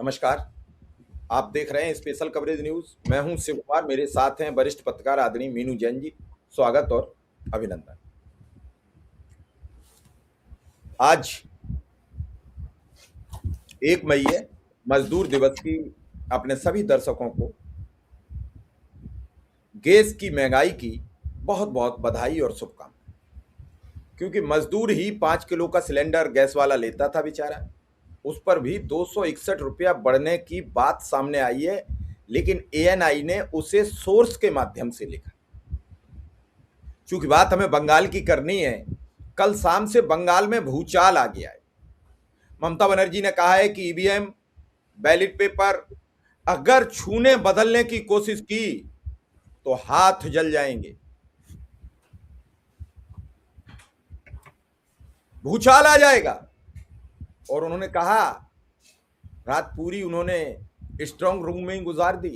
नमस्कार। आप देख रहे हैं स्पेशल कवरेज न्यूज। मैं हूं शिव कुमार, मेरे साथ हैं वरिष्ठ पत्रकार आदरणीय मीनू जैन जी। स्वागत और अभिनंदन। आज 1 मई है, मजदूर दिवस की अपने सभी दर्शकों को गैस की महंगाई की बहुत बहुत बधाई और शुभकामनाएं। क्योंकि मजदूर ही 5 किलो का सिलेंडर गैस वाला लेता था बेचारा, उस पर भी 261 रुपया बढ़ने की बात सामने आई है। लेकिन एएनआई ने उसे सोर्स के माध्यम से लिखा। चूंकि बात हमें बंगाल की करनी है, कल शाम से बंगाल में भूचाल आ गया है। ममता बनर्जी ने कहा है कि ईवीएम, बैलेट पेपर अगर छूने बदलने की कोशिश की तो हाथ जल जाएंगे, भूचाल आ जाएगा। और उन्होंने कहा, रात पूरी उन्होंने स्ट्रांग रूम में गुजार दी।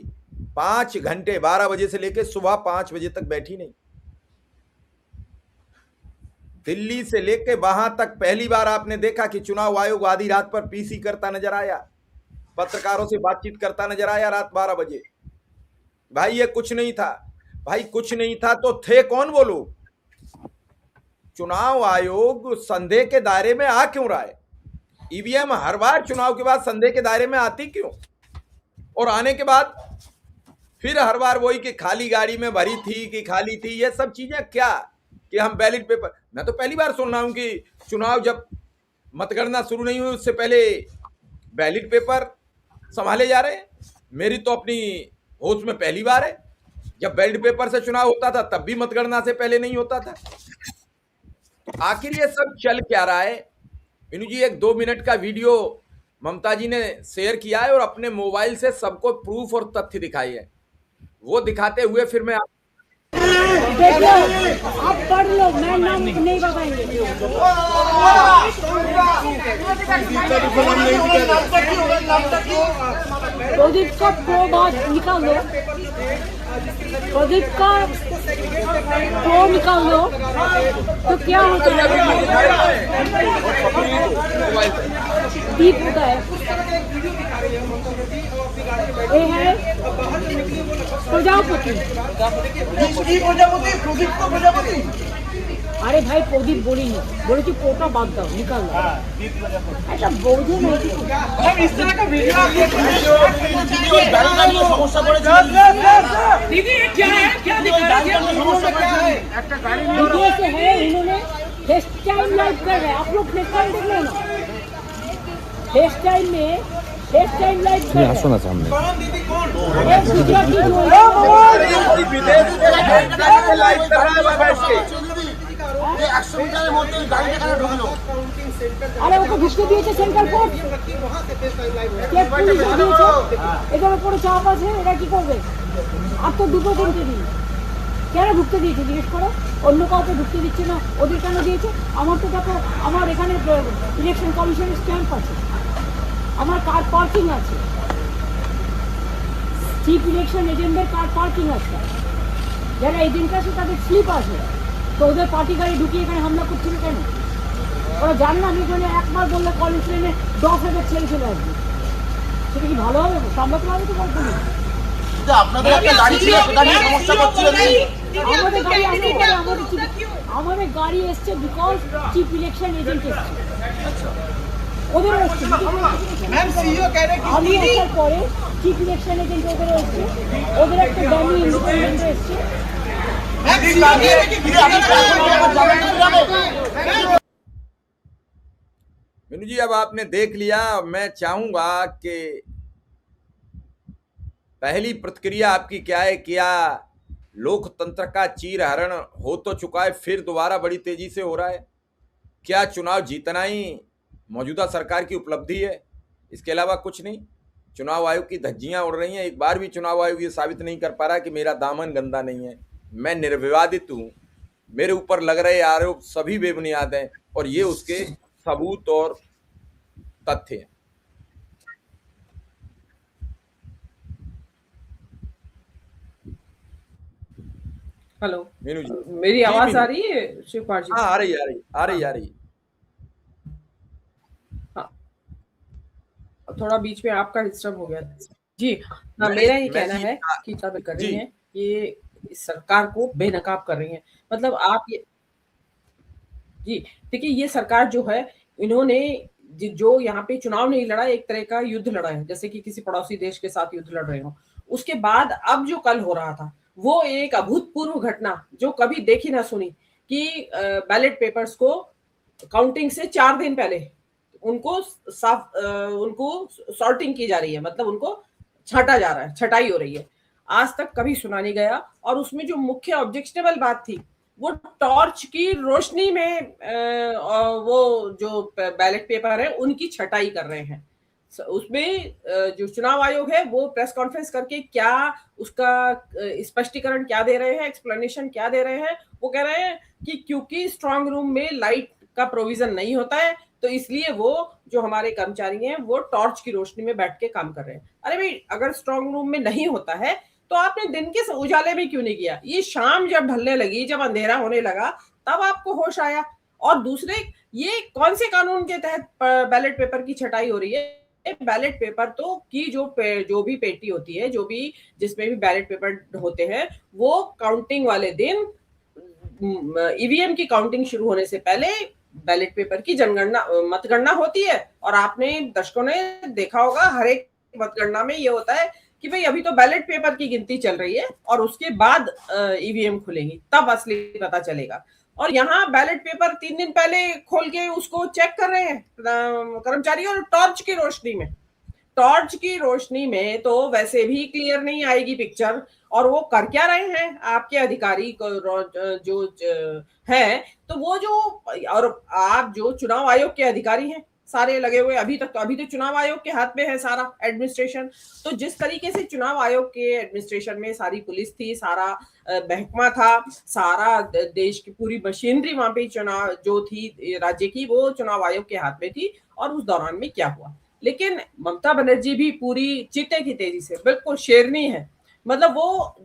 5 घंटे 12 बजे से लेकर सुबह 5 बजे तक बैठी नहीं। दिल्ली से लेकर वहां तक पहली बार आपने देखा कि चुनाव आयोग आधी रात पर पीसी करता नजर आया, पत्रकारों से बातचीत करता नजर आया रात 12 बजे। भाई ये कुछ नहीं था। भाई कुछ नहीं था तो थे कौन वो लोग? चुनाव आयोग संदेह के दायरे में आ क्यों रहा है? ईवीएम हर बार चुनाव के बाद संदेह के दायरे में आती क्यों? और आने के बाद फिर हर बार वही कि खाली गाड़ी में भरी थी कि खाली थी। ये सब चीजें क्या कि हम बैलेट पेपर, मैं तो पहली बार सुन रहा हूं कि चुनाव जब मतगणना शुरू नहीं हुई उससे पहले बैलेट पेपर संभाले जा रहे हैं। मेरी तो अपनी होश में पहली बार है। जब बैलेट पेपर से चुनाव होता था तब भी मतगणना से पहले नहीं होता था। आखिर ये सब चल क्या रहा है? मीनू जी, एक 2 मिनट का वीडियो ममता जी ने शेयर किया है और अपने मोबाइल से सबको प्रूफ और तथ्य दिखाई है। वो दिखाते हुए फिर मैं देखो, आप पढ़ लो, मैं नाम नहीं बताएंगे। प्रदीप का प्रो बात निकाल लो, प्रदीप का प्रो निकाल लो तो क्या होता है? दीप होता है। ये है प्रजापति। अरे भाई प्रदीप बोली नहीं, बोले कि पोटा बात दो, निकाल लो। ऐसा बोझे नहीं। इस तरह का वीडियो दीदी ये क्या है? क्या दिखा रहे हैं? वीडियो से है, उन्होंने फेस टाइम लाइव कर रहे हैं। आप लोग फेस टाइम देख लो ना, फेस टाइम में फेस टाइम लाइव कर रहे हैं। सुना सामने कौन दीदी कौन? गुजराती जो विदेश में लाइव कर रहा है बैठ के। আরে ওকে ঢুকতে দিয়েছে সেন্ট্রাল কোর্ট, স্টেট পুলিশ দিয়েছে। এদের উপরে চাপ আছে, এরা কি করবে? আর তো 2-3 দিন কেন ঢুকতে দিয়েছে জিজ্ঞেস করো। অন্য কাউকে ঢুকতে দিচ্ছে না, ওদের কেন দিয়েছে? আমার তো দেখো, আমার এখানে ইলেকশন কমিশনের স্ট্যাম্প আছে, আমার কার পার্কিং আছে, চিফ ইলেকশন এজেন্টদের কার পার্কিং আছে, যারা এজেন্ট আছে তাদের স্লিপ আছে। তো ওদের পার্টি গাড়ি ঢুকিয়ে এখানে হামলা করছিল কেন? ওরা জান না আমি এখানে একবার বললে কলেজ ট্রেনে 10,000 ছেলে চলে আসবে। সেটা কি ভালো হবে? সামলাতে পারবে তো গল্প নেই। আমাদের গাড়ি এসছে বিকজ চিফ ইলেকশন এজেন্ট এসছে, ওদের এসছে। আমি আসার পরে চিফ ইলেকশন এজেন্ট ওদের এসছে, ওদের একটা ড্যামি ইন্ডিপেন্ডেন্ট এসছে। मीनू जी, अब आपने देख लिया। मैं चाहूंगा कि पहली प्रतिक्रिया आपकी क्या है? क्या लोकतंत्र का चीरहरण हो तो चुका है, फिर दोबारा बड़ी तेजी से हो रहा है? क्या चुनाव जीतना ही मौजूदा सरकार की उपलब्धि है, इसके अलावा कुछ नहीं? चुनाव आयोग की धज्जियां उड़ रही हैं। एक बार भी चुनाव आयोग ये साबित नहीं कर पा रहा कि मेरा दामन गंदा नहीं है, मैं निर्विवादित हूं, मेरे ऊपर लग रहे आरोप सभी बेबुनियाद हैं, और ये उसके सबूत और तथ्य हैं। हेलो, मीनू जी, मेरी आवाज मीनू। आ रही है शिव कुमार जी? हाँ, आ रही। हाँ, थोड़ा बीच में आपका डिस्टर्ब हो गया जी। हाँ, मैंने मेरा ये मैंने कहना ये है कहा कि क्या कर रही जी हैं ये इस सरकार को बेनकाब कर रही हैं। मतलब आप ये जी, देखिए ये सरकार जो है इन्होंने जो यहाँ पे चुनाव नहीं लड़ा, एक तरह का युद्ध लड़ा है, जैसे कि किसी पड़ोसी देश के साथ युद्ध लड़ रहे हो। उसके बाद अब जो कल हो रहा था वो एक अभूतपूर्व घटना जो कभी देखी ना सुनी कि बैलेट पेपर्स को काउंटिंग से 4 दिन पहले उनको उनको सॉर्टिंग की जा रही है, मतलब उनको छांटा जा रहा है, छटाई हो रही है। आज तक कभी सुना नहीं गया और उसमें जो मुख्य ऑब्जेक्शनेबल बात थी वो टॉर्च की रोशनी में वो जो बैलेट पेपर है उनकी छटाई कर रहे हैं। उसमें जो चुनाव आयोग है वो प्रेस कॉन्फ्रेंस करके क्या उसका स्पष्टीकरण क्या दे रहे हैं, एक्सप्लेनेशन क्या दे रहे हैं। वो कह रहे हैं कि क्योंकि स्ट्रांग रूम में लाइट का प्रोविजन नहीं होता है तो इसलिए वो जो हमारे कर्मचारी हैं वो टॉर्च की रोशनी में बैठ के काम कर रहे हैं। अरे भाई, अगर स्ट्रांग रूम में नहीं होता है तो आपने दिन के उजाले में क्यों नहीं किया? ये शाम जब ढलने लगी, जब अंधेरा होने लगा, तब आपको होश आया। और दूसरे, ये कौन से कानून के तहत बैलेट पेपर की छटाई हो रही है? बैलेट पेपर तो की जो भी पेटी होती है, जो भी जिसमें भी बैलेट पेपर होते हैं, वो काउंटिंग वाले दिन ईवीएम की काउंटिंग शुरू होने से पहले बैलेट पेपर की जनगणना मतगणना होती है। और आपने दर्शकों ने देखा होगा हर एक मतगणना में ये होता है कि भाई अभी तो बैलेट पेपर की गिनती चल रही है और उसके बाद ईवीएम खुलेंगी, तब असली पता चलेगा। और यहाँ बैलेट पेपर 3 दिन पहले खोल के उसको चेक कर रहे हैं कर्मचारी, और टॉर्च की रोशनी में तो वैसे भी क्लियर नहीं आएगी पिक्चर। और वो कर क्या रहे हैं आपके अधिकारी जो है, तो वो जो, और आप जो चुनाव आयोग के अधिकारी हैं सारे लगे हुए, अभी तो चुनाव आयोग के हाथ में है सारा एडमिनिस्ट्रेशन। तो जिस तरीके से चुनाव आयोग के एडमिनिस्ट्रेशन में सारी पुलिस थी, सारा महकमा था, सारा देश की पूरी मशीनरी वहां पे चुनाव जो थी राज्य की, वो चुनाव आयोग के हाथ में थी। और उस दौरान में क्या हुआ? लेकिन ममता बनर्जी भी पूरी चीते की तेजी से, बिल्कुल शेरनी है, मतलब वो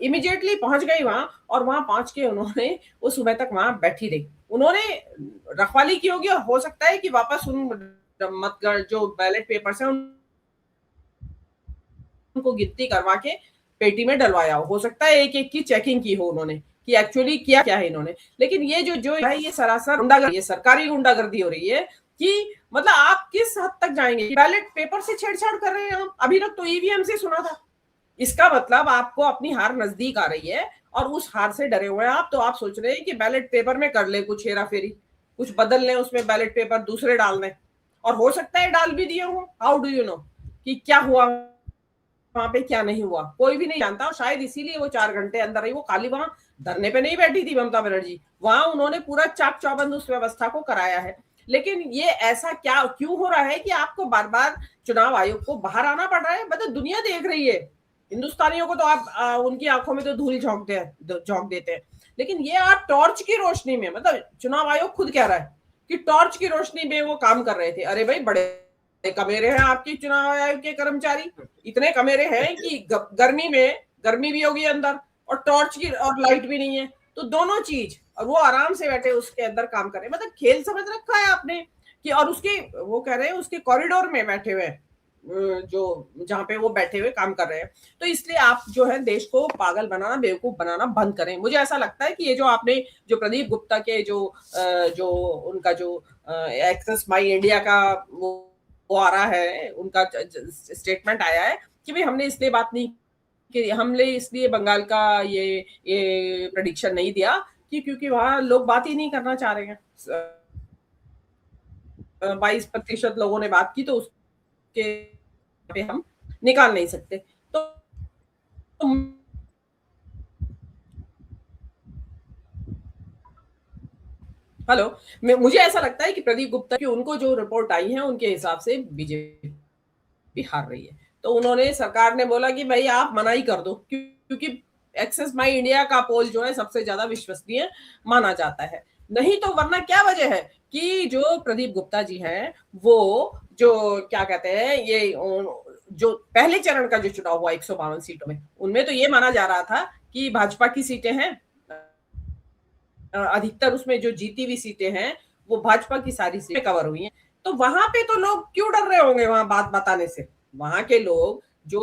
इमीडिएटली पहुंच गई वहां, और वहां पहुंच के उन्होंने उस सुबह तक वहां बैठी रही। उन्होंने रखवाली की होगी, और हो सकता है कि वापस उन जो बैलेट पेपर्स हैं उनको गिनती करवा के पेटी में डलवाया हो सकता है एक एक की चेकिंग की हो उन्होंने कि एक्चुअली किया क्या है इन्होंने। लेकिन ये जो है ये सरासर गुंडागर्दी, ये सरकारी गुंडागर्दी हो रही है कि मतलब आप किस हद तक जाएंगे? बैलेट पेपर से छेड़छाड़ कर रहे हैं हम, अभी तक तो ईवीएम से सुना था। इसका मतलब आपको अपनी हार नजदीक आ रही है और उस हार से डरे हुए हैं आप। तो आप सोच रहे हैं कि बैलेट पेपर में कर ले कुछ हेरा फेरी, कुछ बदल लें, उसमें बैलेट पेपर दूसरे डाल दें, और हो सकता है डाल भी दिए हो। हाउ डू यू नो कि क्या हुआ वहां पे, क्या नहीं हुआ, कोई भी नहीं जानता। और शायद इसीलिए वो 4 घंटे अंदर रही। वो खाली वहां धरने पे नहीं बैठी थी ममता बनर्जी, वहां उन्होंने पूरा चाक चौबंद उस व्यवस्था को कराया है। लेकिन ये ऐसा क्या क्यों हो रहा है कि आपको बार बार चुनाव आयोग को बाहर आना पड़ रहा है? मतलब दुनिया देख रही है, हिंदुस्तानियों को तो आप उनकी आंखों में तो धूल झोंक देते हैं। लेकिन ये आप टॉर्च की रोशनी में, मतलब चुनाव आयोग खुद कह रहा है कि टॉर्च की रोशनी में वो काम कर रहे थे। अरे भाई, बड़े कमेरे हैं आपके चुनाव आयोग के कर्मचारी, इतने कमेरे हैं कि गर्मी में गर्मी भी होगी अंदर, और टॉर्च की और लाइट भी नहीं है, तो दोनों चीज, और वो आराम से बैठे उसके अंदर काम कर रहे हैं। मतलब खेल समझ रखा है आपने कि, और उसके वो कह रहे हैं उसके कॉरिडोर में बैठे हुए, जो जहां पे वो बैठे हुए काम कर रहे हैं। तो इसलिए आप जो है देश को पागल बनाना, बेवकूफ बनाना बंद करें। मुझे ऐसा लगता है कि ये जो आपने जो प्रदीप गुप्ता के जो उनका जो एक्सेस माई इंडिया का वो आ रहा है, उनका स्टेटमेंट आया है कि भाई हमने इसलिए बात नहीं कि हमने इसलिए बंगाल का ये प्रेडिक्शन नहीं दिया कि क्योंकि वहां लोग बात ही नहीं करना चाह रहे हैं। 22% लोगों ने बात की, तो उसके पे हम निकाल नहीं सकते। तो हेलो, मुझे ऐसा लगता है कि प्रदीप गुप्ता की उनको जो रिपोर्ट आई है उनके हिसाब से बीजेपी हार रही है। तो उन्होंने, सरकार ने बोला कि भाई आप मनाही कर दो, क्योंकि एक्सेस माई इंडिया का पोल जो है सबसे ज्यादा विश्वसनीय माना जाता है। नहीं तो वरना क्या वजह है कि जो प्रदीप गुप्ता जी हैं वो जो क्या कहते हैं, ये जो पहले चरण का जो चुनाव हुआ 152 सीटों में, उनमें तो ये माना जा रहा था कि भाजपा की सीटें हैं, अधिकतर उसमें जो जीती हुई सीटें हैं वो भाजपा की सारी सीटें कवर हुई हैं। तो वहां पे तो लोग क्यों डर रहे होंगे वहां बात बताने से? वहां के लोग जो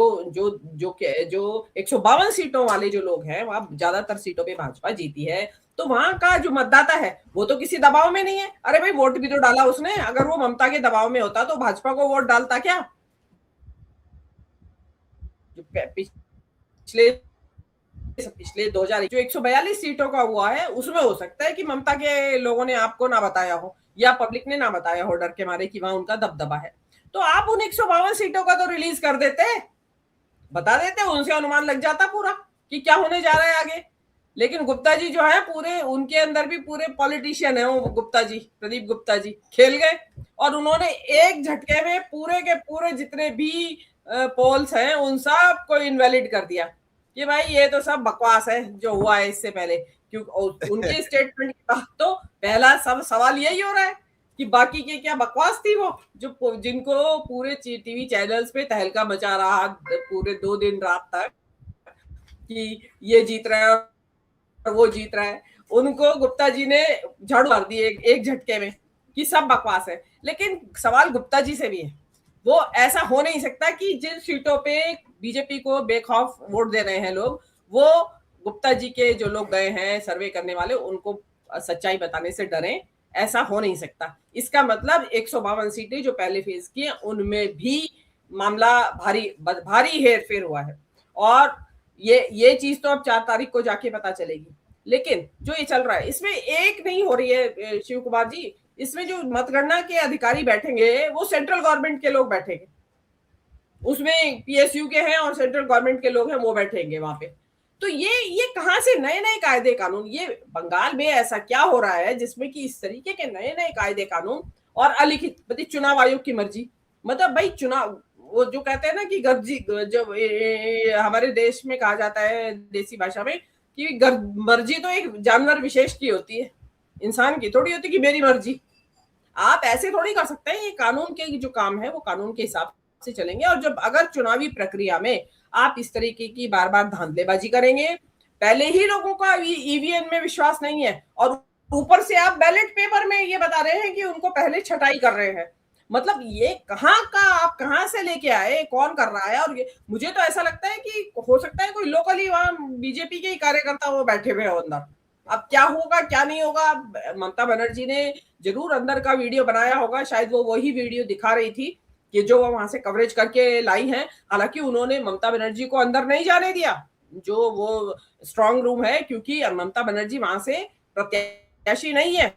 152 सीटों वाले जो लोग हैं, वहां ज्यादातर सीटों पे भाजपा जीती है, तो वहां का जो मतदाता है वो तो किसी दबाव में नहीं है। अरे भाई, वोट भी तो डाला उसने। अगर वो ममता के दबाव में होता तो भाजपा को वोट डालता क्या? जो पिछले पिछले 2000 जो 142 सीटों का हुआ है, उसमें हो सकता है कि ममता के लोगों ने आपको ना बताया हो या पब्लिक ने ना बताया हो डर के मारे कि वहां उनका दबदबा है। तो आप उन 152 सीटों का तो रिलीज कर देते, बता देते, उनसे अनुमान लग जाता पूरा कि क्या होने जा रहा है आगे। लेकिन गुप्ता जी जो है, पूरे उनके अंदर भी पूरे पॉलिटिशियन है वो गुप्ता जी, प्रदीप गुप्ता जी खेल गए और उन्होंने एक झटके में पूरे के पूरे जितने भी पोल्स हैं उन सब को इनवैलिड कर दिया कि भाई ये तो सब बकवास है जो हुआ है इससे पहले। क्योंकि उनके स्टेटमेंट के बाद तो पहला सब सवाल यही हो रहा है कि बाकी के क्या बकवास थी वो, जो जिनको पूरे टीवी चैनल्स पे तहलका मचा रहा पूरे 2 दिन रात तक कि ये जीत रहा है और वो जीत रहा है, उनको गुप्ता जी ने झाड़ू मार दी एक झटके में कि सब बकवास है। लेकिन सवाल गुप्ता जी से भी है, वो ऐसा हो नहीं सकता कि जिन सीटों पे बीजेपी को बेखौफ वोट दे रहे हैं लोग, वो गुप्ता जी के जो लोग गए हैं सर्वे करने वाले, उनको सच्चाई बताने से डरें। ऐसा हो नहीं सकता। इसका मतलब 152 सीटें जो पहले फेज की हैं उनमें भी मामला भारी हेरफेर हुआ है और ये चीज तो अब 4 तारीख को जाके पता चलेगी। लेकिन जो ये चल रहा है इसमें एक नहीं हो रही है शिव कुमार जी, इसमें जो मतगणना के अधिकारी बैठेंगे वो सेंट्रल गवर्नमेंट के लोग बैठेंगे, उसमें पीएसयू के हैं और सेंट्रल गवर्नमेंट के लोग हैं वो बैठेंगे वहां पे। तो ये कहां से नए नए कायदे कानून? ये बंगाल में ऐसा क्या हो रहा है जिसमें कि इस तरीके के नए नए कायदे कानून और अलिखित, मतलब चुनाव आयोग की मर्जी। मतलब भाई चुनाव, वो जो कहते हैं ना कि गर्जी, जब हमारे देश में कहा जाता है देसी भाषा में कि मर्जी तो एक जानवर विशेष की होती है, इंसान की थोड़ी होती कि मेरी मर्जी। आप ऐसे थोड़ी कर सकते हैं। ये कानून के जो काम है वो कानून के हिसाब से चलेंगे। और जब अगर चुनावी प्रक्रिया में आप इस तरीके की बार बार धांधलेबाजी करेंगे, पहले ही लोगों का ईवीएम में विश्वास नहीं है और ऊपर से आप बैलेट पेपर में ये बता रहे हैं कि उनको पहले छटाई कर रहे हैं, मतलब ये कहाँ का आप कहाँ से लेके आए, कौन कर रहा है? और ये मुझे तो ऐसा लगता है कि हो सकता है कोई लोकली वहां बीजेपी के ही कार्यकर्ता वो बैठे हुए हो अंदर। अब क्या होगा क्या नहीं होगा, ममता बनर्जी ने जरूर अंदर का वीडियो बनाया होगा, शायद वो वही वीडियो दिखा रही थी कि जो वो वहां से कवरेज करके लाई है। हालांकि उन्होंने ममता बनर्जी को अंदर नहीं जाने दिया, जो वो स्ट्रांग रूम है, क्योंकि ममता बनर्जी वहां से प्रत्याशी नहीं है,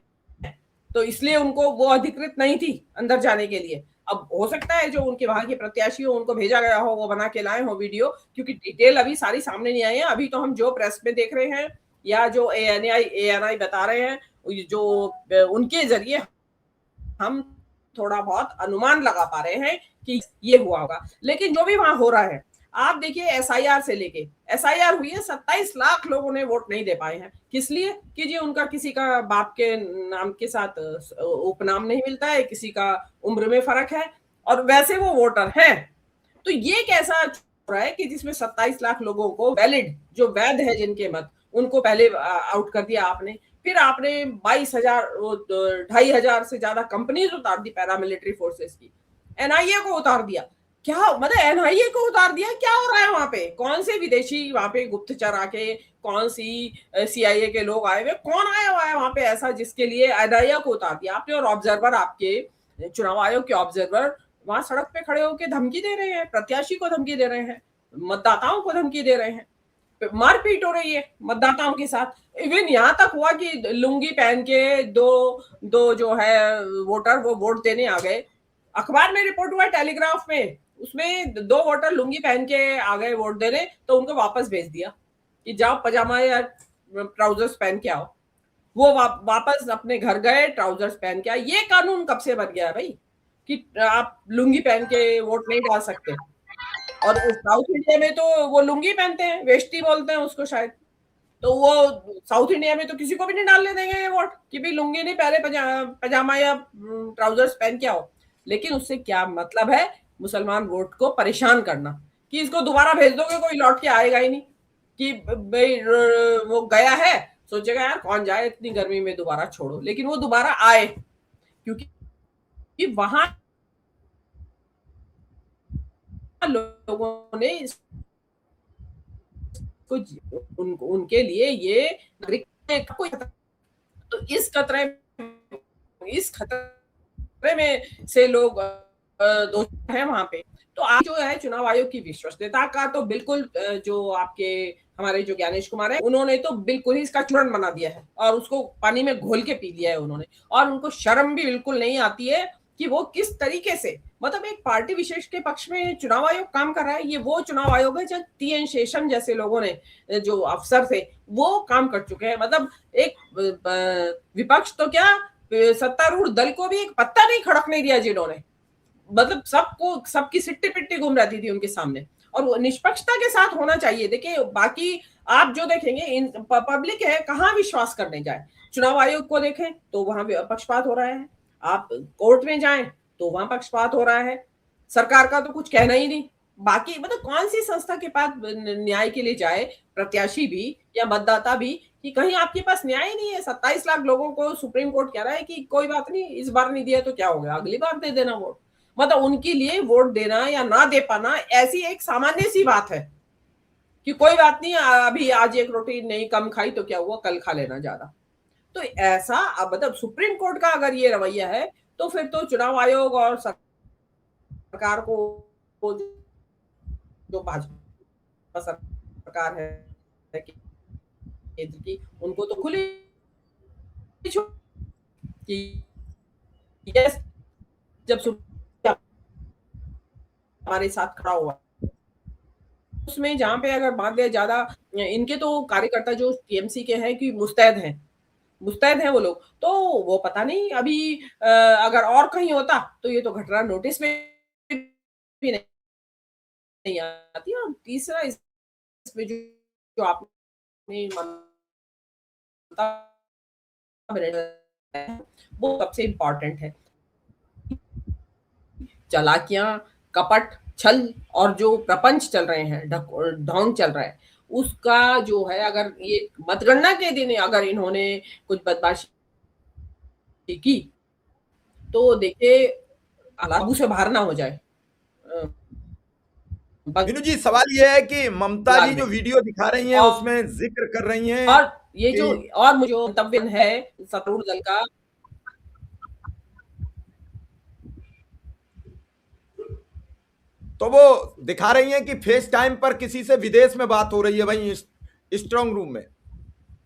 तो इसलिए उनको वो अधिकृत नहीं थी अंदर जाने के लिए। अब हो सकता है जो उनके वहां के प्रत्याशी हो उनको भेजा गया हो, वो बना के लाए हो वीडियो, क्योंकि डिटेल अभी सारी सामने नहीं आई है। अभी तो हम जो प्रेस में देख रहे हैं या जो एएनआई बता रहे हैं, जो उनके जरिए हम थोड़ा बहुत अनुमान लगा पा रहे हैं कि ये हुआ होगा। लेकिन जो भी वहां हो रहा है, आप देखिए एसआईआर से लेके एसआईआर हुई है, 27 लाख लोगों ने वोट नहीं दे पाए हैं। किस लिए? कि जी उनका किसी का बाप के नाम के साथ उपनाम नहीं मिलता है, किसी का उम्र में फर्क है और वैसे वो वोटर हैं। तो ये कैसा हो रहा है कि जिसमें 27 लाख लोगों को वैलिड, जो वैध है जिनके मत, उनको पहले आउट कर दिया आपने। फिर आपने 22,000 से ज्यादा कंपनीज उतार दी पैरामिलिट्री फोर्सेस की, एनआईए को उतार दिया। क्या मतलब एनआईए को उतार दिया? क्या हो रहा है वहां पे? कौन से विदेशी वहां पे गुप्तचर आके, कौन सी सीआईए के लोग आए हुए, कौन आया हुआ है वहां पे ऐसा जिसके लिए एनआईए को उतार दिया आपने? और ऑब्जर्वर, आपके चुनाव आयोग के ऑब्जर्वर वहां सड़क पे खड़े होकर धमकी दे रहे हैं, प्रत्याशी को धमकी दे रहे हैं, मतदाताओं को धमकी दे रहे हैं, मारपीट हो रही है मतदाताओं के साथ। इवन यहाँ तक हुआ कि लुंगी पहन के दो जो है वोटर वो वोट देने आ गए। अखबार में रिपोर्ट हुआ, टेलीग्राफ में, उसमें 2 वोटर लुंगी पहन के आ गए वोट देने, तो उनको वापस भेज दिया कि जाओ पजामा या ट्राउजर्स पहन के आओ। वो वापस अपने घर गए, ट्राउजर्स पहन के आए। ये कानून कब से बन गया भाई कि आप लुंगी पहन के वोट नहीं डाल सकते? और साउथ इंडिया में तो वो लुंगी पहनते हैं, वेष्टी बोलते हैं उसको शायद, तो वो साउथ इंडिया में तो किसी को भी नहीं डालने देंगे ये वोट कि भाई लुंगी नहीं, पहले पजामा या ट्राउजर्स पहन के आओ। लेकिन उससे क्या मतलब है? मुसलमान वोट को परेशान करना कि इसको दोबारा भेज दोगे, कोई लौट के आएगा ही नहीं, कि भाई वो गया है, सोचेगा यार कौन जाए इतनी गर्मी में, दोबारा छोड़ो। लेकिन वो दोबारा आए, क्योंकि कि वहां लोगों ने उनके लिए ये नागरिक कोई, तो इस खतरे में से लोग दो हैं वहां पे। तो आप जो है चुनाव आयोग की विश्वसनीयता का तो बिल्कुल जो आपके हमारे जो ज्ञानेश कुमार है उन्होंने तो बिल्कुल ही इसका चूर्ण बना दिया है और उसको पानी में घोल के पी लिया है उन्होंने, और उनको शर्म भी बिल्कुल नहीं आती है कि वो किस तरीके से, मतलब एक पार्टी विशेष के पक्ष में चुनाव आयोग काम कर रहा है। ये वो चुनाव आयोग है जब टी.एन. शेषन जैसे लोगों ने, जो अफसर थे, वो काम कर चुके हैं। मतलब एक विपक्ष तो क्या, सत्तारूढ़ दल को भी एक पत्ता नहीं खड़कने दिया जिन्होंने, मतलब सबकी सिट्टी पिट्टी घूम रहती थी उनके सामने, और वो निष्पक्षता के साथ होना चाहिए। देखिए बाकी आप जो देखेंगे पब्लिक है, कहाँ विश्वास करने जाए। चुनाव आयोग को देखें तो वहां पक्षपात हो रहा है, आप कोर्ट में जाएं तो वहां पक्षपात हो रहा है, सरकार का तो कुछ कहना ही नहीं। बाकी मतलब कौन सी संस्था के पास न्याय के लिए जाए प्रत्याशी भी या मतदाता भी, कि कहीं आपके पास न्याय नहीं है। 27 लाख लोगों को सुप्रीम कोर्ट कह रहा है कि कोई बात नहीं, इस बार नहीं दिया तो क्या हो गया, अगली बार दे देना वोट। मतलब उनके लिए वोट देना या ना दे पाना ऐसी एक सामान्य सी बात है कि कोई बात नहीं, अभी आज एक रोटी नहीं कम खाई तो क्या हुआ, कल खा लेना ज्यादा। तो ऐसा मतलब सुप्रीम कोर्ट का अगर ये रवैया है तो फिर तो चुनाव आयोग और सरकार को, जो भाजपा सरकार है केंद्र की, उनको तो खुली कि जब हमारे साथ खड़ा हुआ उसमें जहां पे अगर बात गए ज्यादा, इनके तो कार्यकर्ता जो टीएमसी के हैं कि मुस्तैद हैं वो लोग, तो वो पता नहीं अभी अगर और कहीं होता तो ये तो घटना नोटिस में भी नहीं आती। और तीसरा इसमें जो आपने ममता वो सबसे इम्पोर्टेंट है। चालाकियां, कपट, छल और जो प्रपंच चल रहे हैं, ढोंग चल रहा है, उसका जो है अगर ये मतगणना के दिन अगर इन्होंने कुछ बदमाशी की तो देखिए काबू से बाहर ना हो जाए। विनू जी, सवाल ये है कि ममता जी जो वीडियो दिखा रही हैं उसमें जिक्र कर रही हैं और ये जो और मुझे मंतव्य है सत्तारूढ़ दल का, तो वो दिखा रही हैं कि फेस टाइम पर किसी से विदेश में बात हो रही है भाई स्ट्रांग रूम में,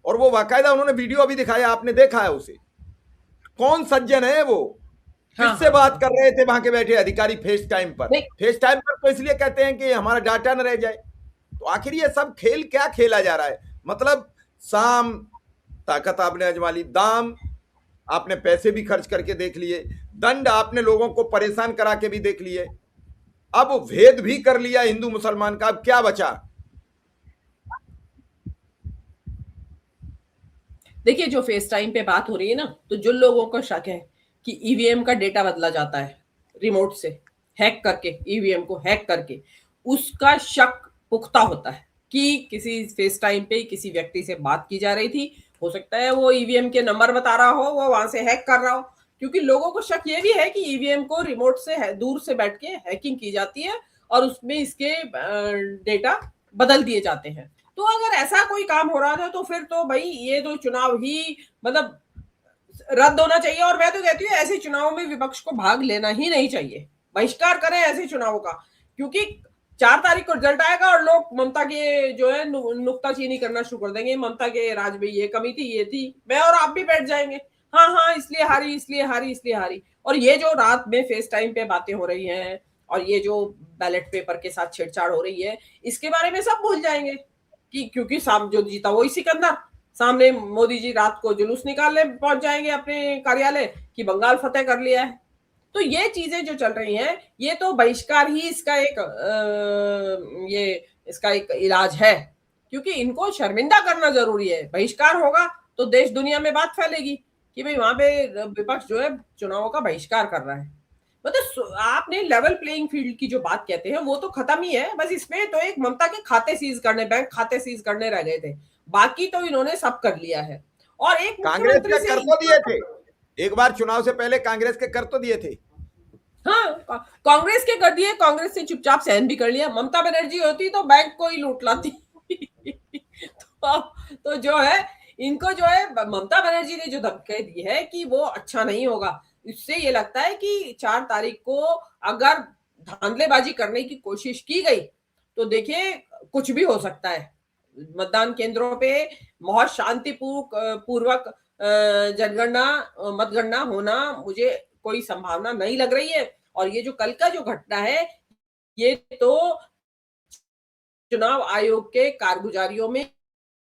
और वो बाकायदा उन्होंने वीडियो अभी दिखाया, आपने देखा है उसे। कौन सज्जन है वो, किससे बात कर रहे थे वहां के बैठे अधिकारी फेस टाइम पर? फेस टाइम पर तो इसलिए कहते हैं कि हमारा डाटा न रह जाए। तो आखिर ये सब खेल क्या खेला जा रहा है? मतलब साम ताकत आपने अजमा ली, दाम आपने पैसे भी खर्च करके देख लिए, दंड आपने लोगों को परेशान करा के भी देख लिए, अब भेद भी कर लिया हिंदू मुसलमान का, अब क्या बचा? देखिए जो फेस टाइम पे बात हो रही है ना, तो जो लोगों को शक है कि ईवीएम का डेटा बदला जाता है रिमोट से, हैक करके, ईवीएम को हैक करके, उसका शक पुख्ता होता है कि किसी फेस टाइम पे किसी व्यक्ति से बात की जा रही थी, हो सकता है वो ईवीएम के नंबर बता रहा हो, वो वहां से हैक कर रहा हो। क्योंकि लोगों को शक ये भी है कि ईवीएम को रिमोट से दूर से बैठ के हैकिंग की जाती है और उसमें इसके डेटा बदल दिए जाते हैं। तो अगर ऐसा कोई काम हो रहा था तो फिर तो भाई ये तो चुनाव ही मतलब रद्द होना चाहिए। और मैं तो कहती हूँ ऐसे चुनाव में विपक्ष को भाग लेना ही नहीं चाहिए, बहिष्कार करें ऐसे चुनावों का। क्योंकि 4 तारीख को रिजल्ट आएगा और लोग ममता के जो है नुक्ताचीनी करना शुरू कर देंगे, ममता के राज में ये कमी थी, ये थी, मैं और आप भी बैठ जाएंगे, हाँ हाँ इसलिए हारी, इसलिए हारी, इसलिए हारी। और ये जो रात में फेस टाइम पे बातें हो रही हैं और ये जो बैलेट पेपर के साथ छेड़छाड़ हो रही है, इसके बारे में सब भूल जाएंगे कि क्योंकि जो जीता वही सिकंदर। सामने मोदी जी रात को जुलूस निकालने पहुंच जाएंगे अपने कार्यालय कि बंगाल फतेह कर लिया है। तो ये चीजें जो चल रही हैं, ये तो बहिष्कार ही इसका एक इलाज है। क्योंकि इनको शर्मिंदा करना जरूरी है, बहिष्कार होगा तो देश दुनिया में बात फैलेगी कि भाई वहां पे विपक्ष जो है चुनावों का बहिष्कार कर रहा है। मतलब आपने लेवल प्लेइंग फील्ड की जो बात कहते हैं वो तो खत्म ही है। बस इसमें तो एक ममता के खाते सीज करने, बैंक खाते सीज करने रह गए थे, बाकी तो इन्होंने सब कर लिया है। और एक कांग्रेस के कर तो दिए थे, एक बार चुनाव से पहले कांग्रेस के कर तो दिए थे, हाँ, कांग्रेस के कर दिए, कांग्रेस ने चुपचाप सहन भी कर लिया। ममता बनर्जी होती तो बैंक को ही लूट लाती। तो जो है, इनको जो है, ममता बनर्जी ने जो धमकी दी है कि वो अच्छा नहीं होगा, इससे ये लगता है कि 4 तारीख को अगर धांधलेबाजी करने की कोशिश की गई तो देखिए कुछ भी हो सकता है। मतदान केंद्रों पे बहुत पूर्वक जनगणना, मतगणना होना मुझे कोई संभावना नहीं लग रही है। और ये जो कल का जो घटना है, ये तो चुनाव आयोग के कारगुजारियों में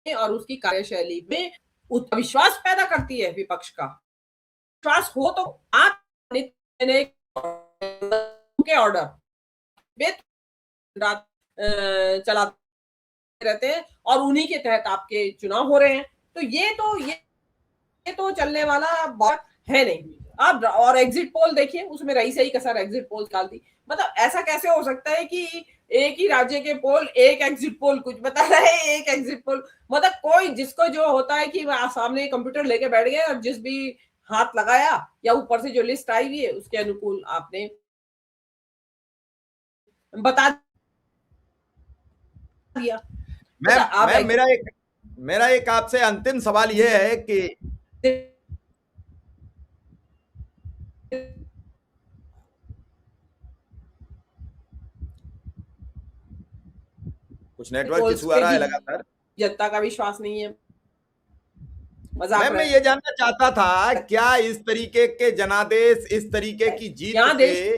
और उसकी कार्यशैली में विश्वास पैदा करती है विपक्ष का। विश्वास हो तो आप के ऑर्डर रात चलाते रहते हैं और उन्हीं के तहत आपके चुनाव हो रहे हैं। तो ये तो चलने वाला बात है नहीं। अब और एग्जिट पोल देखिए, उसमें रही सही कसर एग्जिट पोल निकाल दी। मतलब ऐसा कैसे हो सकता है कि एक ही राज्य के पोल, एक एग्जिट पोल कुछ बता रहा है, एक एग्जिट पोल, मतलब कोई जिसको जो होता है कि वह सामने कंप्यूटर लेके बैठ गए और जिस भी हाथ लगाया या ऊपर से जो लिस्ट आई हुई है उसके अनुकूल आपने बता दिया। मैं मेरा एक आपसे अंतिम सवाल यह है कि कुछ नेटवर्क इशू आ रहा है लगातार, जनता का विश्वास नहीं है। मैं ये जानना चाहता था, क्या इस तरीके के जनादेश, इस तरीके की जीत पे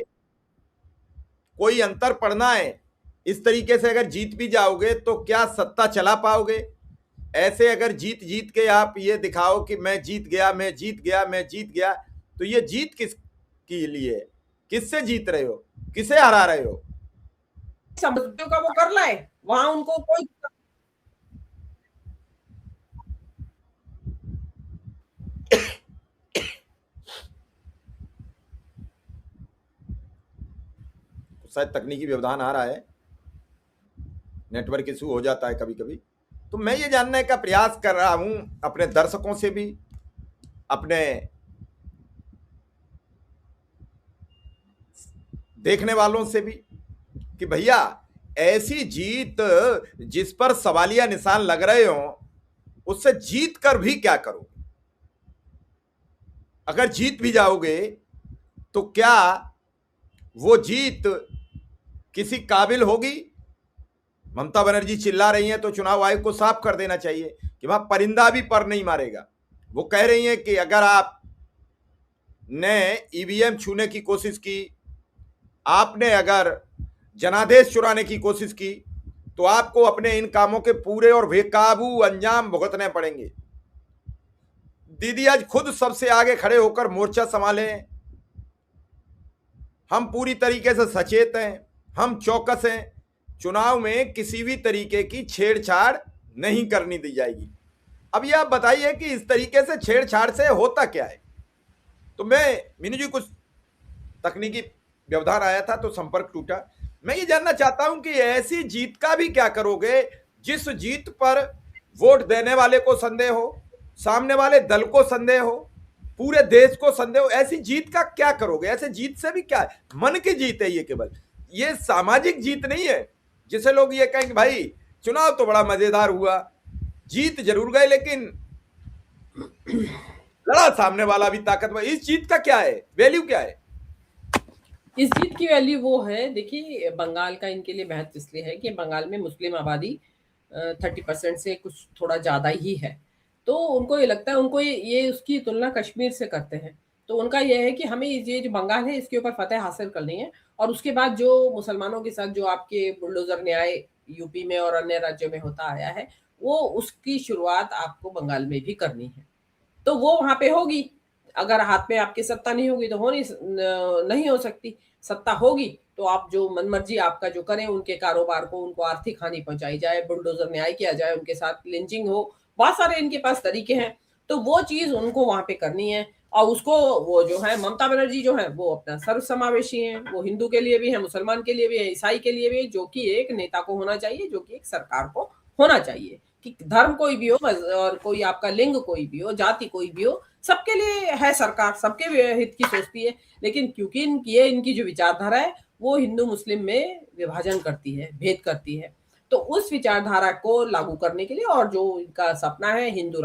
कोई अंतर पड़ना है? इस तरीके से अगर जीत भी जाओगे तो क्या सत्ता चला पाओगे? ऐसे अगर जीत के आप ये दिखाओ कि मैं जीत गया, मैं जीत गया, मैं जीत गया, तो ये जीत किस के लिए? किससे जीत रहे हो? किसे हरा रहे हो? समझौते का वो कर लाए, वहां उनको कोई शायद तकनीकी व्यवधान आ रहा है, नेटवर्क इशू हो जाता है कभी कभी। तो मैं ये जानने का प्रयास कर रहा हूं अपने दर्शकों से भी, अपने देखने वालों से भी, कि भैया ऐसी जीत जिस पर सवालिया निशान लग रहे हो, उससे जीत कर भी क्या करोगे? अगर जीत भी जाओगे तो क्या वो जीत किसी काबिल होगी? ममता बनर्जी चिल्ला रही हैं तो चुनाव आयोग को साफ कर देना चाहिए कि वहां परिंदा भी पर नहीं मारेगा। वो कह रही हैं कि अगर आप ने ईवीएम छूने की कोशिश की, आपने अगर जनादेश चुराने की कोशिश की, तो आपको अपने इन कामों के पूरे और बेकाबू अंजाम भुगतने पड़ेंगे। दीदी आज खुद सबसे आगे खड़े होकर मोर्चा संभाले हैं। हम पूरी तरीके से सचेत हैं, हम चौकस हैं, चुनाव में किसी भी तरीके की छेड़छाड़ नहीं करनी दी जाएगी। अब ये आप बताइए कि इस तरीके से छेड़छाड़ से होता क्या है? तो मैं, मीनू जी कुछ तकनीकी व्यवधान आया था तो संपर्क टूटा। मैं ये जानना चाहता हूं कि ऐसी जीत का भी क्या करोगे जिस जीत पर वोट देने वाले को संदेह हो, सामने वाले दल को संदेह हो, पूरे देश को संदेह हो? ऐसी जीत का क्या करोगे? ऐसे जीत से भी क्या है? मन की जीत है ये, केवल ये सामाजिक जीत नहीं है जिसे लोग ये कहेंगे भाई चुनाव तो बड़ा मजेदार हुआ, जीत जरूर गए लेकिन लड़ा सामने वाला भी ताकतवर। इस जीत का क्या है, वैल्यू क्या है? इस जीत की वैल्यू वो है, देखिए बंगाल का इनके लिए महत्व इसलिए है कि बंगाल में मुस्लिम आबादी 30% से कुछ थोड़ा ज्यादा ही है। तो उनको ये लगता है, उनको ये उसकी तुलना कश्मीर से करते हैं। तो उनका ये है कि हमें ये जो बंगाल है इसके ऊपर फतेह हासिल करनी है, और उसके बाद जो मुसलमानों के साथ जो आपके बुलडोजर न्याय यूपी में और अन्य राज्यों में होता आया है, वो उसकी शुरुआत आपको बंगाल में भी करनी है। तो वो वहां पे होगी। अगर हाथ में आपकी सत्ता नहीं होगी तो नहीं हो सकती। सत्ता होगी तो आप जो मनमर्जी आपका जो करें, उनके कारोबार को, उनको आर्थिक हानि पहुंचाई जाए, बुलडोजर न्याय किया जाए, उनके साथ लिंचिंग हो, बहुत सारे इनके पास तरीके हैं। तो वो चीज उनको वहां पे करनी है। और उसको वो जो है ममता बनर्जी जो है वो अपना सर्वसमावेशी है, वो हिंदू के लिए भी है, मुसलमान के लिए भी है, ईसाई के लिए भी है, जो कि एक नेता को होना चाहिए, जो कि एक सरकार को होना चाहिए। कि धर्म कोई भी हो और कोई आपका लिंग कोई भी हो, जाति कोई भी हो, सबके लिए है सरकार, सबके हित की सोचती है, लेकिन क्योंकि इनकी जो विचारधारा है वो हिंदू मुस्लिम में विभाजन करती है, भेद करती है। तो उस विचारधारा को लागू करने के लिए, और जो इनका सपना है हिंदू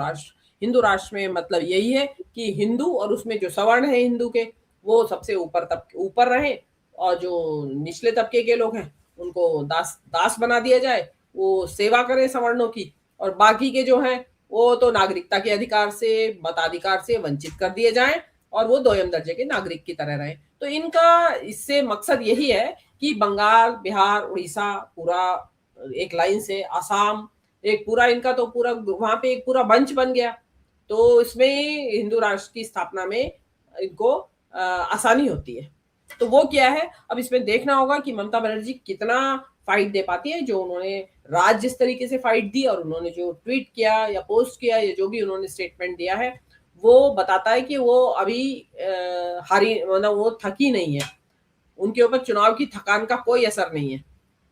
राष्ट्र में मतलब यही है कि हिंदू और उसमें जो सवर्ण है हिंदू के, वो सबसे ऊपर रहे, और जो निचले तबके के लोग हैं उनको दास बना दिया जाए, वो सेवा करें सवर्णों की, और बाकी के जो हैं वो तो नागरिकता के अधिकार से, मताधिकार से वंचित कर दिए जाएं, और वो दोयम दर्जे के नागरिक की तरह रहें। तो इनका इससे मकसद यही है कि बंगाल, बिहार, उड़ीसा पूरा एक लाइन से, आसाम एक पूरा, इनका तो पूरा वहां पे एक पूरा मंच बन गया। तो इसमें हिंदू राष्ट्र की स्थापना में इनको आसानी होती है। तो वो क्या है, अब इसमें देखना होगा कि ममता बनर्जी कितना फाइट दे पाती है। जो उन्होंने राज जिस तरीके से फाइट दी, और उन्होंने जो ट्वीट किया या पोस्ट किया या जो भी उन्होंने स्टेटमेंट दिया है, वो बताता है कि वो अभी हारी, मतलब वो थकी नहीं है, उनके ऊपर चुनाव की थकान का कोई असर नहीं है।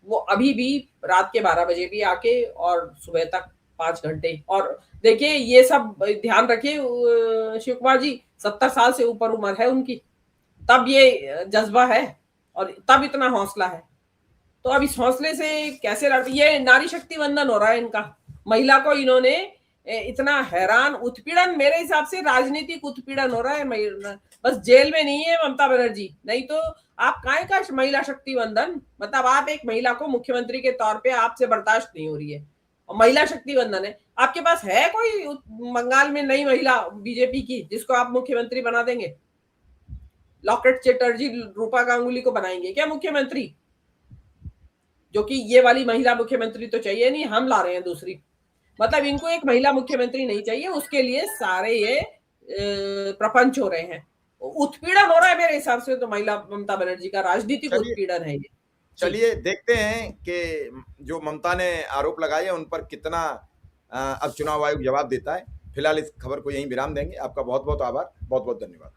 वो अभी भी रात के 12 बजे भी आके और सुबह तक 5 घंटे, और देखिए ये सब ध्यान रखिए शिव कुमार जी, 70 साल से ऊपर उम्र है उनकी, तब ये जज्बा है और तब इतना हौसला है। तो अब इस हौसले से कैसे ये नारी शक्ति वंदन हो रहा है इनका। महिला को इन्होंने इतना हैरान, उत्पीड़न, मेरे हिसाब से राजनीतिक उत्पीड़न हो रहा है। बस जेल में नहीं है ममता बनर्जी, नहीं तो आप काहे का महिला शक्ति वंदन, मतलब आप एक महिला को मुख्यमंत्री के तौर पे आपसे बर्दाश्त नहीं हो रही है और महिला शक्ति वंदन है। आपके पास है कोई बंगाल में नई महिला बीजेपी की जिसको आप मुख्यमंत्री बना देंगे? लॉकेट चैटर्जी रूपा गांगुली को बनाएंगे क्या मुख्यमंत्री? जो कि ये वाली महिला मुख्यमंत्री तो चाहिए नहीं, हम ला रहे हैं दूसरी। मतलब इनको एक महिला मुख्यमंत्री नहीं चाहिए, उसके लिए सारे ये प्रपंच हो रहे हैं, उत्पीड़न हो रहा है मेरे हिसाब से। तो महिला ममता बनर्जी का राजनीतिक उत्पीड़न है ये। चलिए देखते हैं कि जो ममता ने आरोप लगाए हैं उन पर कितना अब चुनाव आयोग जवाब देता है। फिलहाल इस खबर को यहीं विराम देंगे। आपका बहुत बहुत आभार, बहुत बहुत धन्यवाद।